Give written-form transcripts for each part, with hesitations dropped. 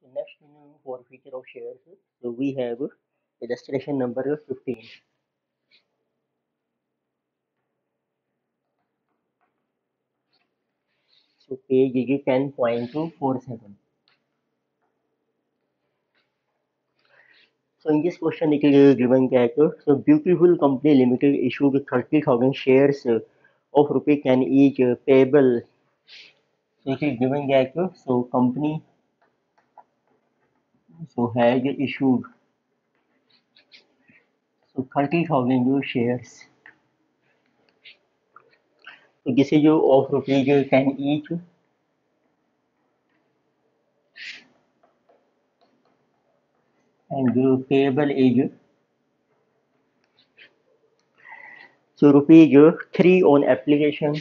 So next for feature of shares, so we have illustration number 15. So page is 10.47. So in this question it is given that so Beautiful Company Limited issued 30,000 shares of rupee 10 each payable. So it is given that so company so has issued so 30,000 shares. So this is of rupees 10 each, and payable is so rupees 3 on application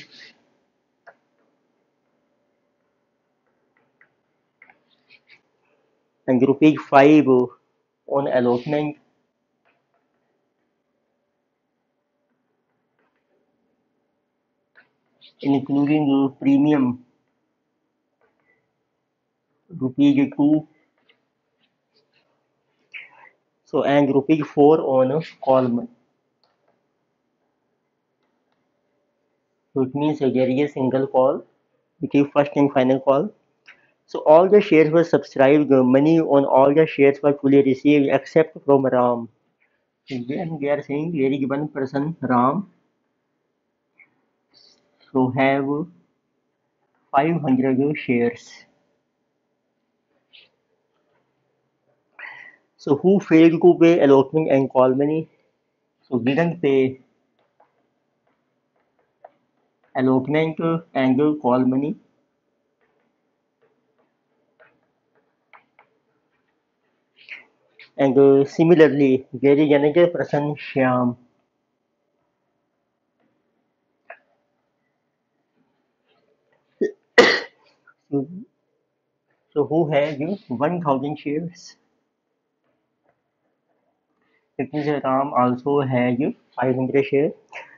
and rupees 5 on allotment, including premium rupees 2, so and rupees 4 on call money. So it means there is a single call, which is first and final call. So all the shares were subscribed, money on all the shares were fully received except from Ram. Then they are saying there is one person, Ram, so have 500 shares. So who failed to pay allotment and call money? So didn't pay allotment and call money. And similarly, there is another person, Shyam. So, so who has 1,000 shares? It means Ram also has 500 shares.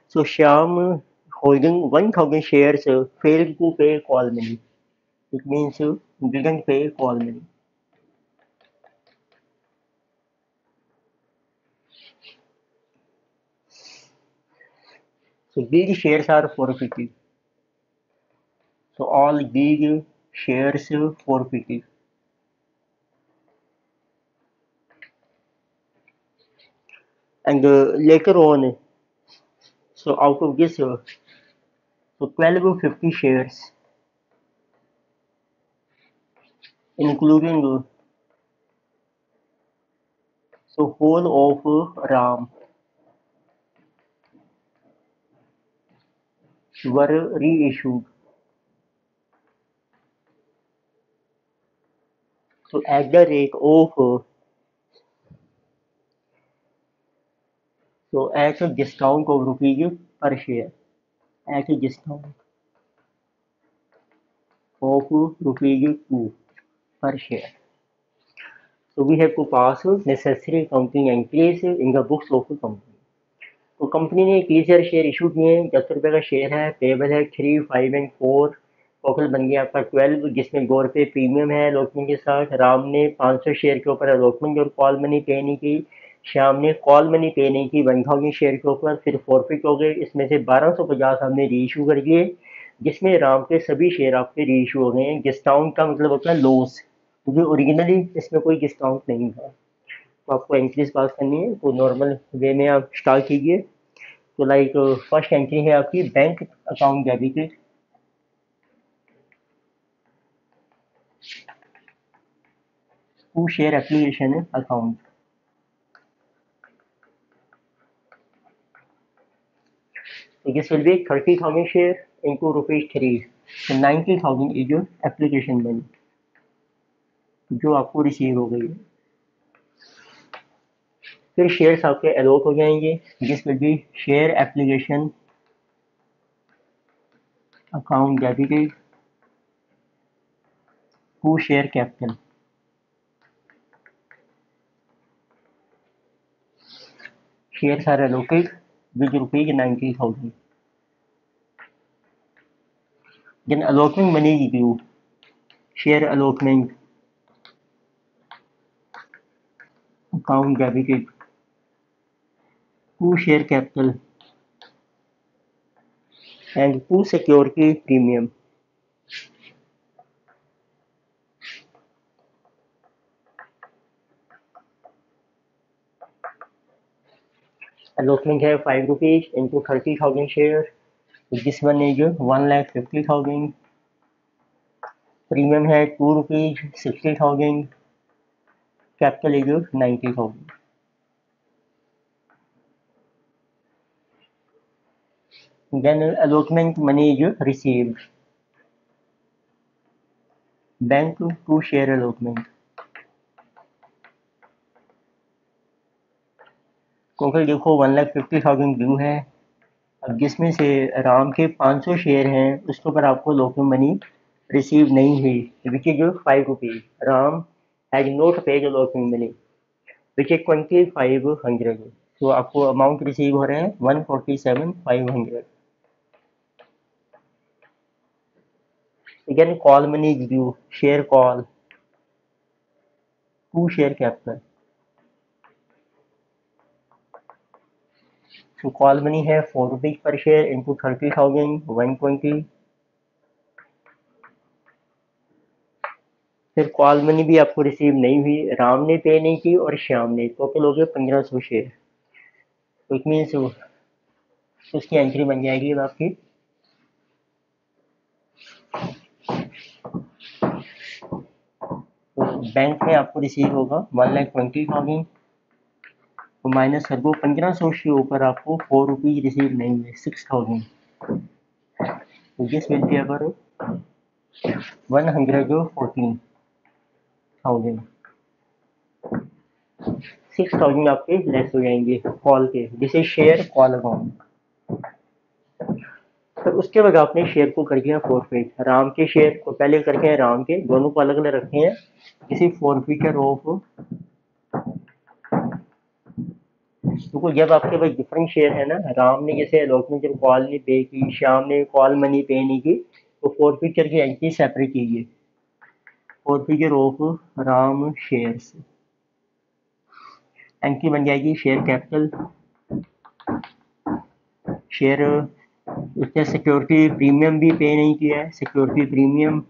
So Shyam holding 1,000 shares failed to pay call money. It means didn't pay call money. So these shares are forfeited. So all these shares forfeited. And later on, so out of this, so 1250 shares, including so whole of Ram, were reissued. So at the rate of so at a discount of rupees per share, at a discount of rupees 2 per share. So we have to pass necessary accounting entries in the books of the company. तो company ने 30,000 share issue किए हैं, 10 रुपये का share है, payable है 3, 5 and 4, total बन गया आपका 12, जिसमें 2 रुपये प्रीमियम है अलॉटमेंट के साथ। राम ने 500 शेयर के ऊपर अलॉटमेंट और कॉल मनी पे नहीं की, श्याम ने कॉल मनी पे नहीं की 1000 शेयर के ऊपर, फिर फॉरफिट हो गए। इसमें से 1250 हमने री इशू कर दिए, जिसमें राम के सभी शेयर आपके री इशू हो गए हैं। डिस्काउंट का मतलब होता है लॉस, क्योंकि ओरिजिनली इसमें कोई डिस्काउंट नहीं था। तो आपको एंट्रीज पास करनी है, तो नॉर्मल वे में आप स्टार्ट कीजिए। तो लाइक फर्स्ट एंट्री है आपकी bank account debited, to share application account. So this will be 30,000 share into rupees 3. So 90,000 is your application money जो आपको रिसीव हो गई है। फिर शेयर्स आपके अलॉट हो जाएंगे, this will be share application account debited to share capital. Shares are allocated with rupees 90,000. Then allotment money is due, share allotment account debited to share capital and to security premium. Allotment है 5 rupees into 30,000 shares. This one is 1,50,000. Premium है 2 rupees 60,000. Capital is 90,000. Then allotment money is received. Bank to share allotment. Total देखो 1,50,000 due है। अब जिसमें से राम के 500 share हैं उसके ऊपर आपको allotment मनी रिसीव नहीं हुई, which is 5 rupees. Ram has not paid allotment money which is 2,500। तो आपको अमाउंट रिसीव हो रहे हैं 147,500। Again, call money is due. Share call to share capital. So call money है 4 rupees per share into 30,000, 120। फिर call money भी आपको receive नहीं हुई, राम ने पे नहीं की और श्याम ने। टोटल हो गया 1500 शेयर। तो इट मीन्स उसकी एंट्री बन जाएगी अब आपकी तो बैंक में आपको रिसीव होगा 1,20,000 तो माइनस कर दो 1500 के ऊपर आपको 4 रुपीज रिसीव नहीं हुए 6,000। तो दिस विल बी अवर 114,000। 6,000 आपके लेस हो जाएंगे कॉल के, जिसे शेयर कॉल अकाउंट। तो उसके बाद आपने शेयर को कर दिया फॉरफिट। राम के शेयर को पहले करके हैं, राम के दोनों को अलग अलग रखे हैं किसी फॉरफिटर ऑफ। तो जब आपके पास डिफरेंट शेयर है ना, राम ने जैसे अलॉटमेंट जब कॉल ने पे की, श्याम ने कॉल मनी पे नहीं की, तो फॉरफिटर की एंट्री सेपरेट कीजिए। फॉरफिटर ऑफ राम शेयर्स, एंट्री बन जाएगी शेयर कैपिटल, शेयर उसने सिक्योरिटी प्रीमियम भी पे नहीं किया है, security premium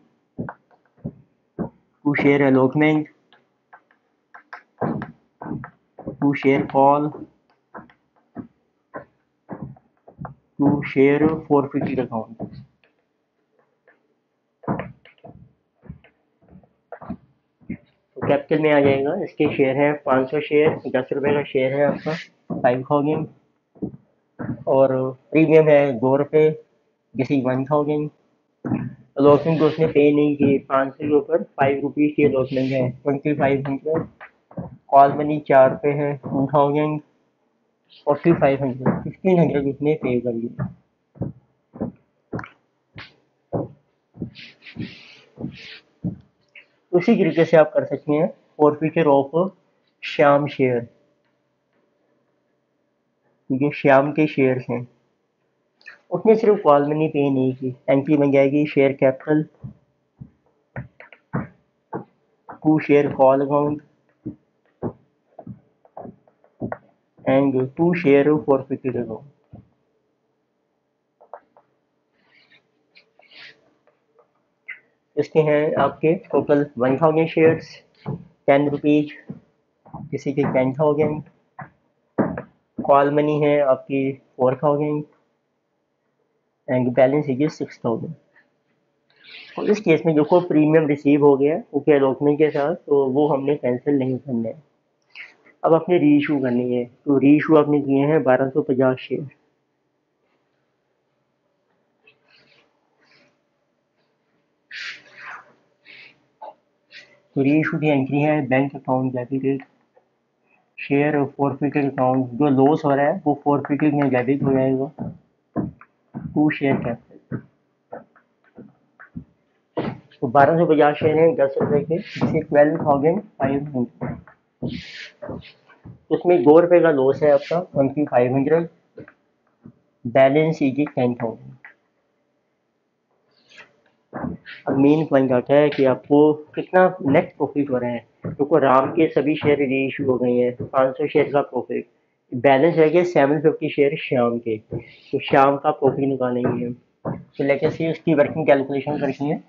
to share allotment to share call to share forfeited account. तो कैपिटल में आ जाएगा, इसके शेयर हैं 500 शेयर, 10 रुपये का शेयर है आपका 5,000 और प्रीमियम है 2 रुपये जैसे 1,000। अलॉटमेंट तो उसने पे नहीं की, 500 के ऊपर 5 रुपीज़ की अलॉटमेंट है 2,500। कॉल मनी 4 रुपये है 2,000, 4,500, 1,500 उसने पे कर दिया। उसी तरीके से आप कर सकते हैं फॉरफिटर ऑफ श्याम शेयर। ये श्याम के शेयर्स हैं, उसने सिर्फ कॉल मनी पे नहीं की, एंट्री बन जाएगी share capital to share call account and to share forfeited account. इसके हैं आपके टोटल 1,000 शेयर्स, 10 रुपीज किसी के 10,000, कॉल मनी है आपकी 4,000 एंड बैलेंस है 6,000। तो इस केस में जो को प्रीमियम रिसीव हो गया ओके अलॉटमेंट के साथ, तो वो हमने कैंसिल नहीं करना है। अब आपने री इशू करनी है, तो री इशू आपने किए हैं 1250 शेयर। तो री इशू की एंट्री है bank account debited, share forfeited account, जो लॉस हो रहा है वो फॉरफिटेड में डेबिट हो जाएगा टू शेयर कैपिटल। तो 1250 शेयर हैं 10 रुपये के, जिसे 12,500। उसमें 2 रुपये का लॉस है आपका 2,500, बैलेंस इज 10,000। अब मेन पॉइंट आता है कि आपको कितना नेट प्रॉफिट हो रहा है। क्योंकि राम के सभी शेयर री इशू हो गए हैं, तो 500 शेयर का प्रॉफिट, बैलेंस रह गया 750 शेयर श्याम के, तो श्याम का प्रॉफिट निकालेंगे। तो लेके से उसकी वर्किंग कैलकुलेशन करनी है।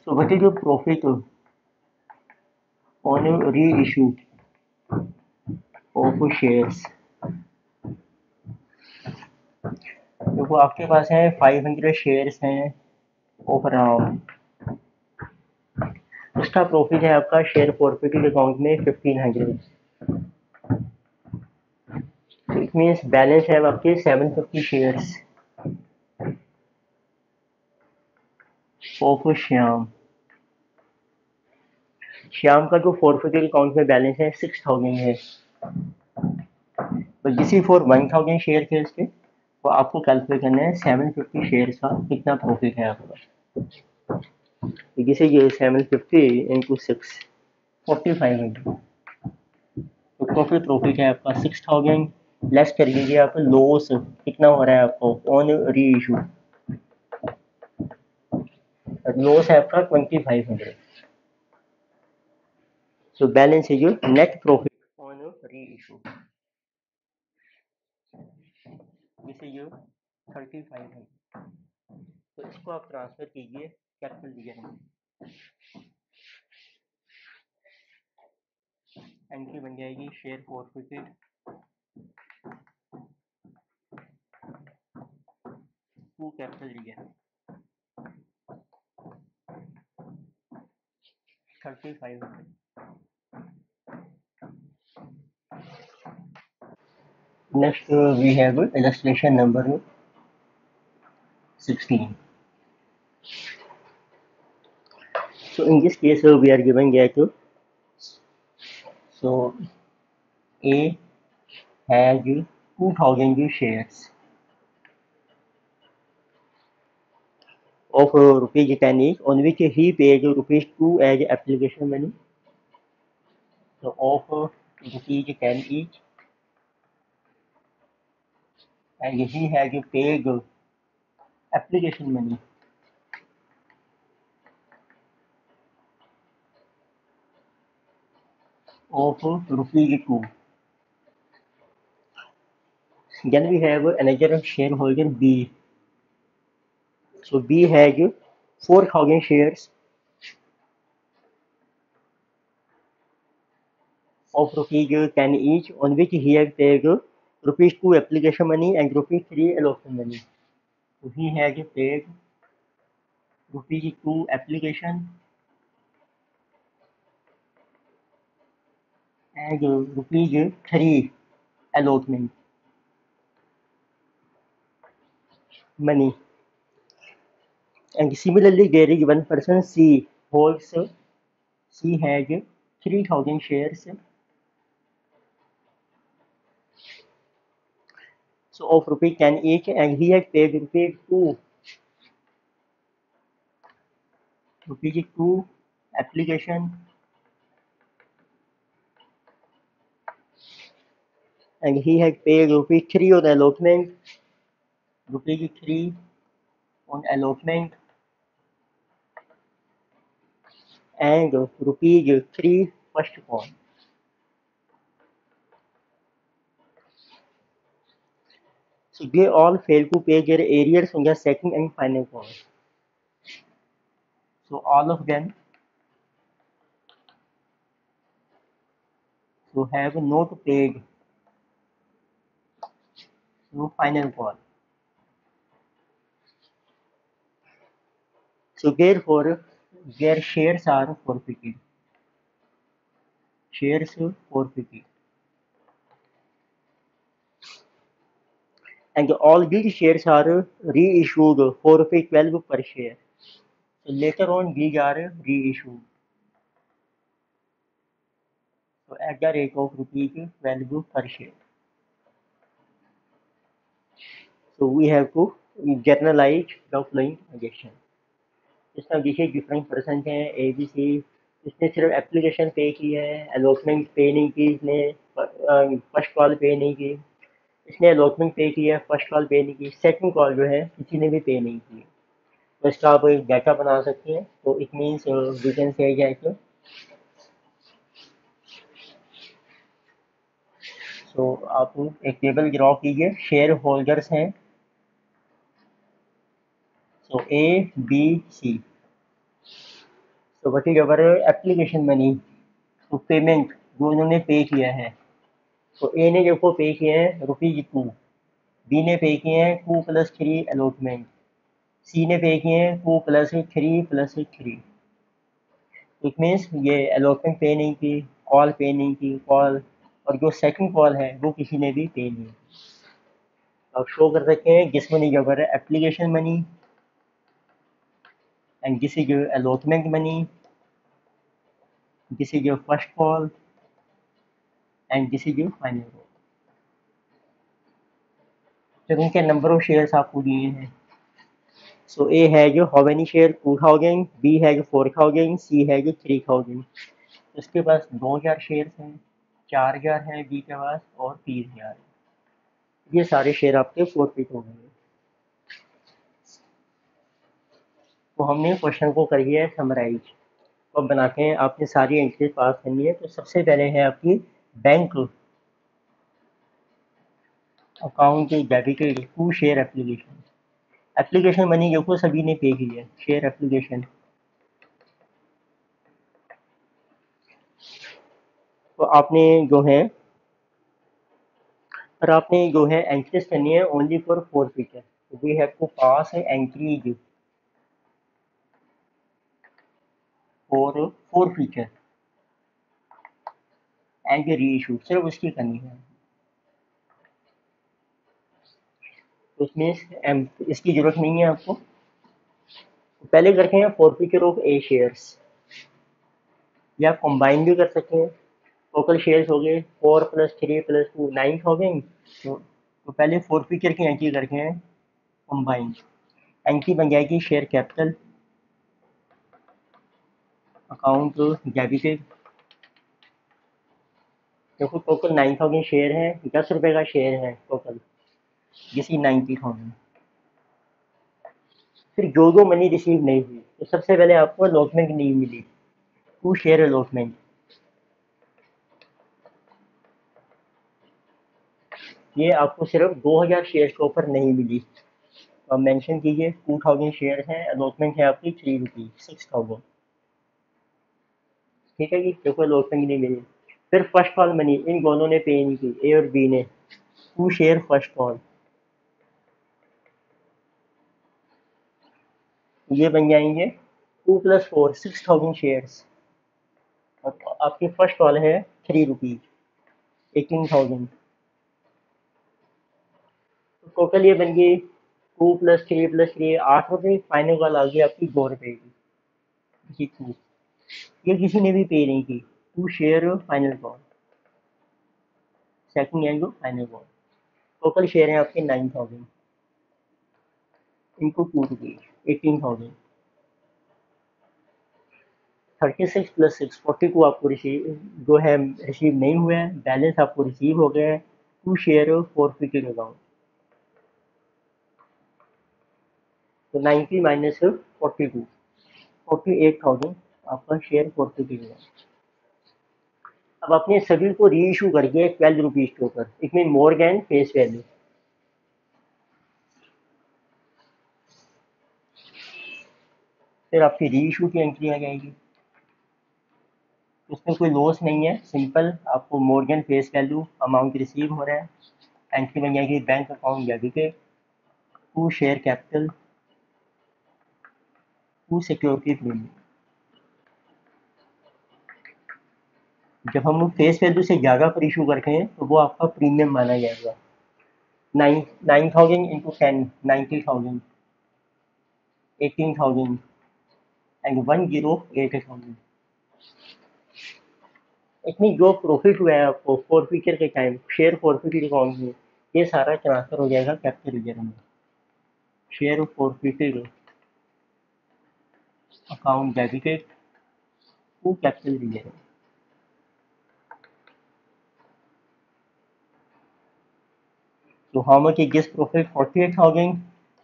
So what is your profit on a reissue of shares? देखो आपके पास है 500 शेयर्स हैं ऑफ राम, उसका प्रॉफिट है आपका शेयर फॉरफिटेड अकाउंट में 1500। तो इट मीन्स बैलेंस है आपके 750 शेयर्स ऑफ श्याम। श्याम का जो फॉरफिटेड अकाउंट में बैलेंस है 6000 है, तो जिसी फॉर 1000 शेयर थे इसके, तो आपको कैलकुलेट करना है 750 शेयर्स का कितना प्रॉफिट है आपका। तो जिसे ये 750 इंटू 6, 4500, तो प्रॉफिट प्रॉफिट है आपका 6000, लेस कर लीजिए आप लॉस कितना हो रहा है आपको ऑन री इशू, लॉस है आपका 2500। सो बैलेंस है जो नेट प्रॉफिट ऑन री इशू, जिसे जो 3500, तो इसको आप ट्रांसफर कीजिए कैपिटल लीजिए में। एंट्री बन जाएगी शेयर फॉरफिटेड टू कैपिटल लीजिए 3500। Next, we have illustration number 16. So in this case, we are given that so A has 2000 shares of rupees 10 each, on which he paid rupees 2 as application money. So of rupees 10 each, and he has paid application money of rupees 2. Then we have another shareholder B. So B has 4000 shares of rupees 10 each, on which he has paid rupees 2 application money and rupees 3 allotment money. So he has paid rupees 2 application and rupees 3 allotment money. And similarly, there is one person C holds, C has 3000 shares so of rupees 10 each, and he has paid rupees 2 application and he has paid rupees 3 on allotment, rupees 3 on allotment and rupees 3 first call. So they all fail to pay their arrears on their second and final call. So all of them so have not paid no final call. So therefore their shares are forfeited. Shares forfeited. And all these shares are reissued for rupees 12 per share. So later on these are reissued. So at the rate of rupees 12 per share. So we have to generalize the following transaction. इसमें देखिए different person हैं ए B सी, इसने सिर्फ application पे की है, allotment पे नहीं की इसने, फर्स्ट कॉल पे नहीं की। इसने अलॉटमेंट पे किया, फर्स्ट कॉल पे नहीं की, सेकंड कॉल जो है किसी ने भी पे नहीं की। तो इसका आप एक डाटा बना सकते हैं। तो it means we can say that so आप एक टेबल ड्रॉ कीजिए, शेयर होल्डर्स हैं, so A B C. So what is our application money, तो पेमेंट जो इन्होंने पे किया है, तो ए ने जो को पे किए हैं ₹2, बी ने पे किए हैं 2+3 अलॉटमेंट, सी ने पे किए हैं 2+3+3। इट मीन्स ये अलॉटमेंट पे नहीं की, कॉल पे नहीं की, कॉल और जो सेकंड कॉल है वो किसी ने भी पे नहीं की। अब शो कर सकते हैं जिस मनी जो है application money, and this is allotment money, this is first call, and this is final call. फिर उनके नंबर ऑफ शेयर्स आपको दिए हैं। सो ए है जो हाउ मेनी शेयर 2000, बी है जो 4000, सी है जो 3000। उसके पास 2000 शेयर हैं, 4000 है बी के पास और 30,000। ये सारे शेयर आपके फोरफिट हो गए। तो हमने क्वेश्चन को कर लिया है समराइज। तो अब बनाते हैं, आपने सारी एंट्री पास करनी है। तो सबसे पहले है आपकी bank account debited to share application. Application money जो सभी ने पे की है, शेयर एप्लीकेशन। तो आपने जो है, पर आपने जो है एंट्रीज करनी है only for forfeiture. We have to pass entries for forfeiture and reissue, सिर्फ उसकी करनी है। तो इसमें इसकी जरूरत नहीं है आपको। तो पहले करते हैं four feature of A shares, या कंबाइन भी कर सकते हैं। टोटल शेयर्स हो गए 4+3+2 9 हो गए। तो पहले फोर फीचर की एंट्री करके हैं कंबाइन। एंट्री बन जाएगी शेयर कैपिटल अकाउंट डेबिटेड। देखो टोटल 9000 शेयर है, 10 रुपए का शेयर है टोटल, जिसकी 90,000। फिर जो जो मनी रिसीव नहीं हुई, तो सबसे पहले आपको अलॉटमेंट नहीं मिली, टू शेयर अलॉटमेंट। ये आपको सिर्फ 2000 शेयर के ऊपर नहीं मिली। तो आप मेंशन कीजिए 2000 शेयर हैं, अलॉटमेंट है आपकी ₹3, 6000। ठीक है जी, देखो अलॉटमेंट नहीं मिली। फिर फर्स्ट कॉल मनी इन दोनों ने पे नहीं की, ए और बी ने, टू शेयर फर्स्ट कॉल। ये बन जाएंगे 2+4 6000 शेयर्स। और आपकी फर्स्ट कॉल है ₹3, 18,000। तो टोटल ये बन गई 2+3+3 ₹8। फाइनल कॉल आ गई आपकी ₹2 की, जी टू। ये किसी ने भी पे नहीं की, to share final call, second and final call. Total share है आपके 9000 इंटू ₹2, 18,000। 36+6 42 आपको रिसीव जो है रिसीव नहीं हुए हैं, बैलेंस आपको रिसीव हो गया है। To share forfeited account. तो 90 माइनस 42, 48,000 आपका शेयर फॉरफिटेड अकाउंट। अब अपने सभी को री इशू करके ₹12 के ऊपर, it mean more than face value. फिर आपकी री इशू की एंट्री आ जाएगी। उसमें कोई लॉस नहीं है, सिंपल आपको more than face value amount receive हो रहा है। एंट्री बन जाएगी bank account debited to share capital to security premium. जब हम लोग फेस वैल्यू से ज़्यादा पर इशू करते हैं तो वो आपका प्रीमियम माना जाएगा। 9,000 इंटू 10 90,000, 18,000 एंड 108,000। इतनी जो प्रॉफिट हुआ है आपको फोर फीचर के टाइम शेयर फॉरफिटेड अकाउंट में, ये सारा ट्रांसफर हो जाएगा कैपिटल रिजर्व में। Share forfeited account debited to capital reserve. तो how much is this profit 48,000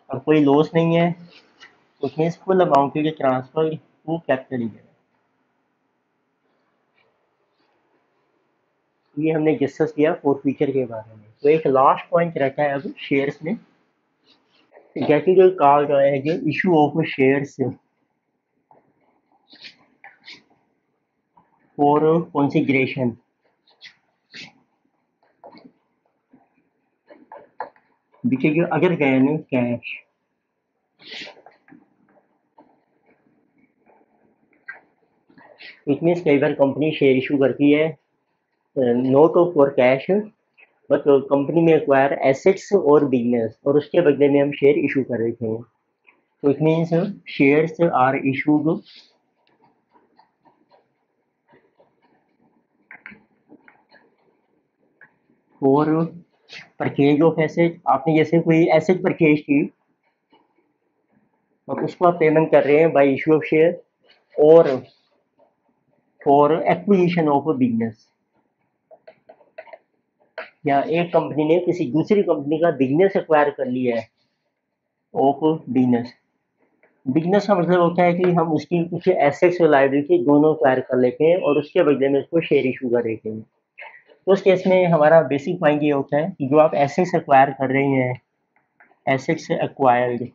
और कोई लॉस नहीं है, तो means full amount is transfer to capital reserve. ये हमने डिस्कस किया फॉरफीचर के बारे में। तो एक लास्ट पॉइंट रहता है अब शेयर्स में, जैसे जो कहा गया है जो issue of shares for consideration. देखिए जो अगर गए ना कैश, इट मीन्स कई बार कंपनी शेयर इशू करती है note of for cash, but company में एक्वायर एसेट्स और बिजनेस और उसके बदले में हम शेयर इशू कर रहे थे। तो it means shares are issued for purchase of asset. आपने जैसे कोई एसेट परचेज की और उसको आप पेमेंट कर रहे हैं बाय इशू ऑफ शेयर, और for acquisition of a business, या एक कंपनी ने किसी दूसरी कंपनी का बिजनेस एक्वायर कर लिया है ऑफ बिजनेस। बिजनेस का मतलब होता है कि हम उसकी कुछ एसेट्स और लायबिलिटी दोनों एक्वायर कर लेते हैं और उसके बदले में उसको शेयर इशू कर देते हैं। तो उस केस में हमारा बेसिक पॉइंट ये होता है कि जो आप एसेट्स एक्वायर कर रहे हैं, एसेट्स एक्वायर्ड,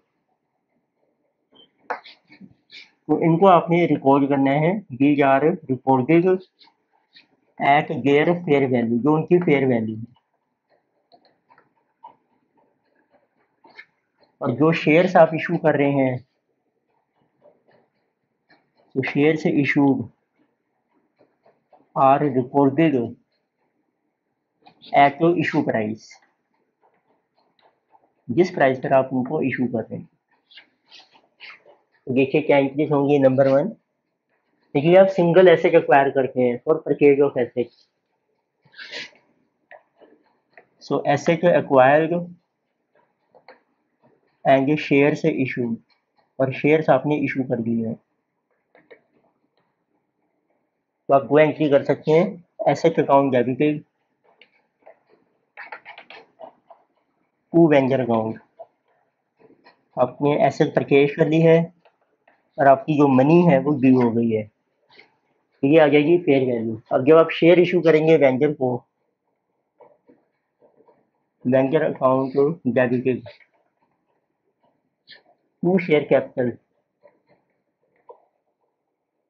तो इनको आपने रिकॉर्ड करना है। These are recorded at their fair value, जो उनकी फेयर वैल्यू है। और जो शेयर्स आप इशू कर रहे हैं, तो shares issued are recorded at issue price, जिस प्राइस पर आप उनको इशू कर रहे हैं। तो देखिए क्या एंट्रीज होंगी। नंबर 1, देखिए आप सिंगल एसेट एक्वायर करते हैं for purchase of asset, so asset acquired and share से इशू, और शेयर्स आपने इशू कर दिए हैं। तो आप वो एंट्री कर सकते हैं, asset account debited to vendor account. आपने एसेट परचेज कर ली है और आपकी जो मनी है वो ड्यू हो गई है, तो ये आ जाएगी फेयर वैल्यू। अब जब आप शेयर इशू करेंगे वेंचर को, vendor account debited to share capital,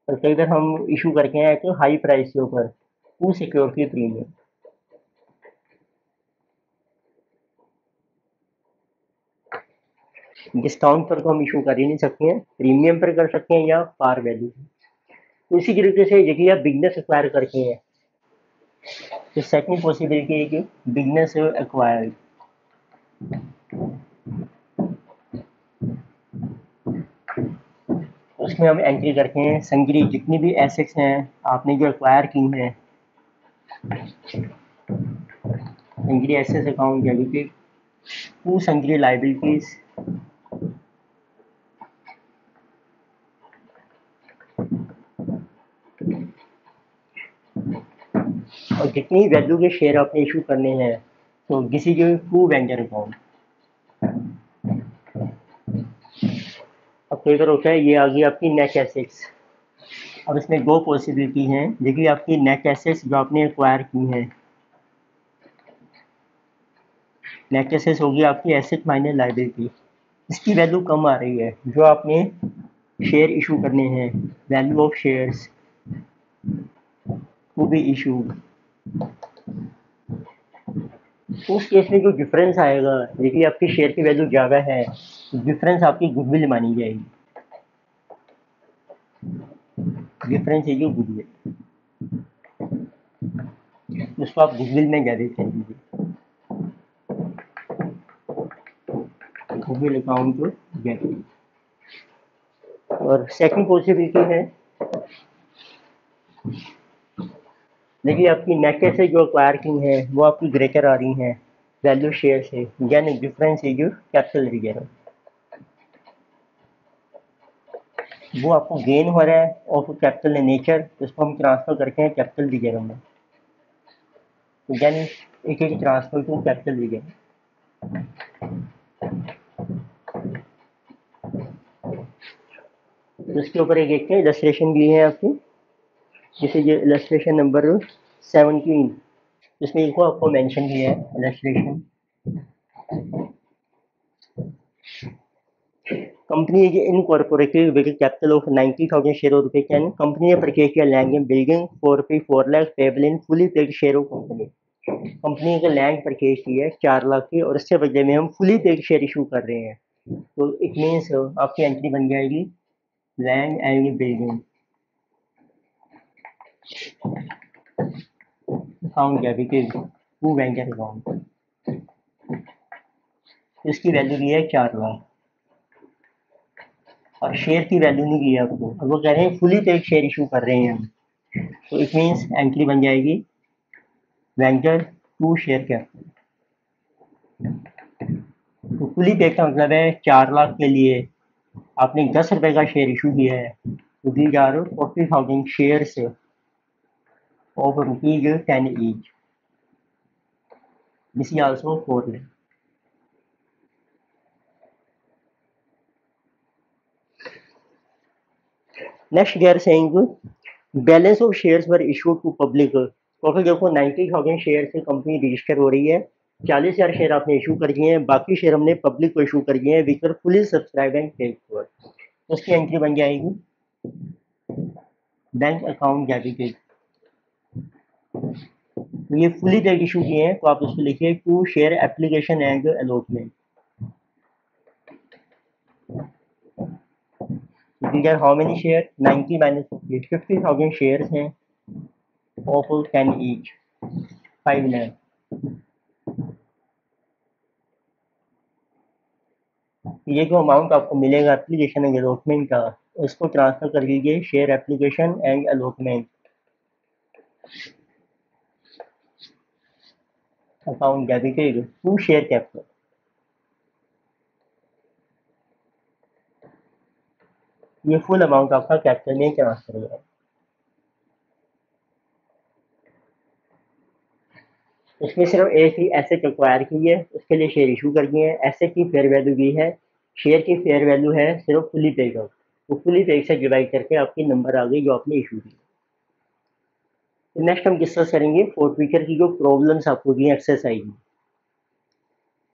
और कई बार हम इशू करके हैं तो हाई प्राइस के ऊपर टू सिक्योरिटी प्रीमियम। डिस्काउंट पर तो हम इशू कर ही नहीं सकते हैं, प्रीमियम पर कर सकते हैं या पार वैल्यू। तो इसी तरीके से देखिए आप बिजनेस एक्वायर करते हैं, तो सेकंड पॉसिबिलिटी है कि बिजनेस एक्वायर्ड, उसमें हम एंट्री करते हैं संग्री जितनी भी एसेट्स हैं आपने जो एक्वायर की हैं, sundry assets account debited to sundry liabilities और जितनी वैल्यू के शेयर आपने इशू करने हैं, तो this is to vendor account. अब कई बार होता है ये आ गई आपकी नेट एसेट्स। अब इसमें दो पॉसिबिलिटी हैं। देखिए आपकी नेट एसेट्स जो आपने एक्वायर की हैं, नेट एसेट्स होगी आपकी एसेट माइनस लायबिलिटी, इसकी वैल्यू कम आ रही है। जो आपने शेयर इशू करने हैं, value of shares to be issued, उस केस में जो डिफरेंस आएगा, देखिए आपकी शेयर की वैल्यू ज़्यादा है, डिफरेंस आपकी गुडविल मानी जाएगी। डिफरेंस है जो गुडविल, उसको आप गुडविल में डेबिट कर दीजिए, गुडविल अकाउंट को डेबिट। और सेकंड पॉसिबिलिटी है, देखिए आपकी नेट से जो एक्वायर की है वो आपकी ग्रेटर आ रही हैं वैल्यू शेयर से, यानी डिफरेंस है जो कैपिटल रिजर्व, वो आपको गेन हो रहा है ऑफ कैपिटल नेचर, तो उसको हम ट्रांसफर करते हैं कैपिटल रिजर्व में, तो यानी it is transfer to capital reserve. तो इसके ऊपर एक देखते हैं इलस्ट्रेशन दी है आपकी, जैसे ये इलस्ट्रेशन नंबर 17, इसमें देखो आपको मेंशन किया है illustration. Company incorporated with capital of 90,000 share of रुपए कैन कंपनी ने परचेज किया लैंड एंड बिल्डिंग फॉर रुपये 4 lakh payable in fully paid share of company. Company का लैंड परचेज की है 4 लाख की और इसके बदले में हम फुली पेड शेयर इशू कर रहे हैं। तो इट मीन्स आपकी एंट्री बन जाएगी land and building account debited to vendor account, इसकी वैल्यू दी है 4 लाख और शेयर की वैल्यू नहीं दी है आपको, और वो कह रहे हैं फुली पेड शेयर इशू कर रहे हैं हम। तो इट मीन्स एंट्री बन जाएगी वेंचर टू शेयर कैपिटल। तो फुली पेड का मतलब है 4 लाख के लिए आपने 10 रुपए का शेयर इशू किया है, तो these are 40,000 shares of ₹10 each. This is also 4 lakh. Next they are saying balance of shares were issued to public. तो फिर देखो 90,000 शेयर से कंपनी रजिस्टर हो रही है, 40,000 शेयर आपने इशू कर दिए हैं, बाकी शेयर हमने पब्लिक को इशू कर दिए हैं which are fully subscribe and paid for. तो उसकी एंट्री बन जाएगी बैंक अकाउंट डेबिटेड। तो ये फुली पेड इशू किए हैं, तो आप उसको लिखिए to share application and allotment. These are how many shares? 90 minus 50, 50,000 shares हैं of 10 each, 5 lakh। ये जो अमाउंट आपको मिलेगा एप्लीकेशन एंड अलॉटमेंट का, उसको ट्रांसफर कर दीजिए share application and allotment account debited to share capital. ये फुल अमाउंट आपका कैपिटल में ट्रांसफर हो जाएगा। इसमें सिर्फ एक ही एसेट एक्वायर की है, उसके लिए शेयर इशू कर दिए हैं, एसेट की फेयर वैल्यू दी है, शेयर की फेयर वैल्यू है सिर्फ फुली पेड आउट, तो फुली पेड से डिवाइड करके आपकी नंबर आ गई जो आपने इशू की। तो नेक्स्ट हम डिस्कस करेंगे फोर्ट फीचर की जो प्रॉब्लम्स आपको दी एक्सरसाइज में।